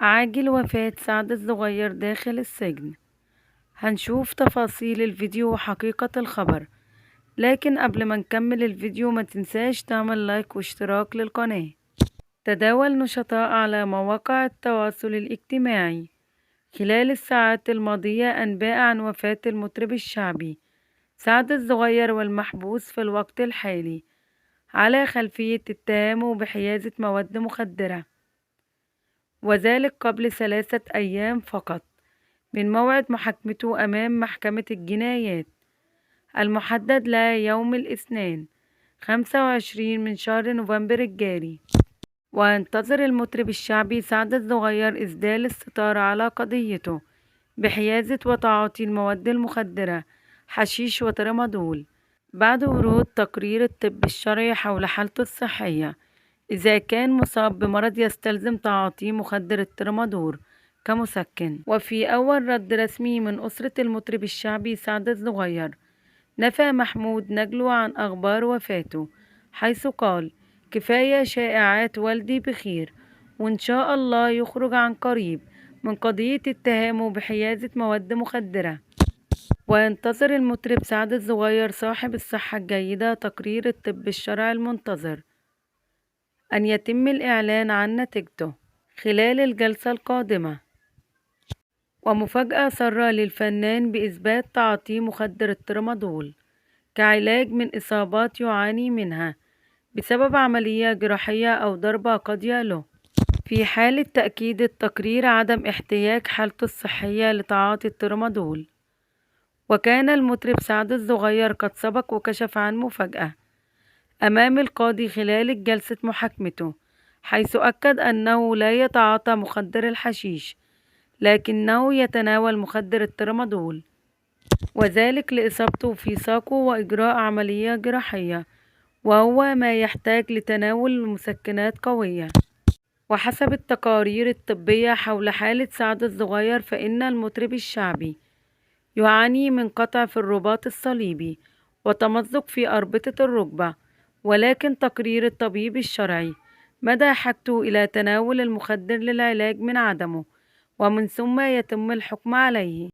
عاجل وفاة سعد الصغير داخل السجن. هنشوف تفاصيل الفيديو وحقيقة الخبر، لكن قبل ما نكمل الفيديو ما تنساش تعمل لايك واشتراك للقناة. تداول نشطاء على مواقع التواصل الاجتماعي خلال الساعات الماضية أنباء عن وفاة المطرب الشعبي سعد الصغير، والمحبوس في الوقت الحالي على خلفية اتهامه بحيازة مواد مخدرة، وذلك قبل 3 أيام فقط من موعد محاكمته أمام محكمة الجنايات المحدد لها يوم الاثنين 25 من شهر نوفمبر الجاري. وينتظر المطرب الشعبي سعد الصغير إسدال الستار على قضيته بحيازة وتعاطي المواد المخدرة حشيش وترامادول بعد ورود تقرير الطب الشرعي حول حالته الصحية، إذا كان مصاب بمرض يستلزم تعاطي مخدر الترامادول كمسكن. وفي أول رد رسمي من أسرة المطرب الشعبي سعد الصغير، نفى محمود نجلو عن أخبار وفاته، حيث قال: كفاية شائعات، والدي بخير وإن شاء الله يخرج عن قريب من قضية اتهامه بحيازة مواد مخدرة. وينتظر المطرب سعد الصغير صاحب الصحة الجيدة تقرير الطب الشرعي المنتظر أن يتم الإعلان عن نتيجته خلال الجلسة القادمة. ومفاجأة سارة للفنان بإثبات تعاطي مخدر الترامادول كعلاج من إصابات يعاني منها بسبب عملية جراحية أو ضربة قاضية له، في حالة تأكيد التقرير عدم احتياج حالته الصحية لتعاطي الترامادول. وكان المطرب سعد الصغير قد سبق وكشف عن مفاجأة أمام القاضي خلال جلسة محاكمته، حيث أكد أنه لا يتعاطى مخدر الحشيش، لكنه يتناول مخدر الترامادول، وذلك لإصابته في ساقه وإجراء عملية جراحية، وهو ما يحتاج لتناول مسكنات قوية. وحسب التقارير الطبية حول حالة سعد الصغير، فإن المطرب الشعبي يعاني من قطع في الرباط الصليبي وتمزق في أربطة الركبة، ولكن تقرير الطبيب الشرعي مدى حاجته إلى تناول المخدر للعلاج من عدمه، ومن ثم يتم الحكم عليه.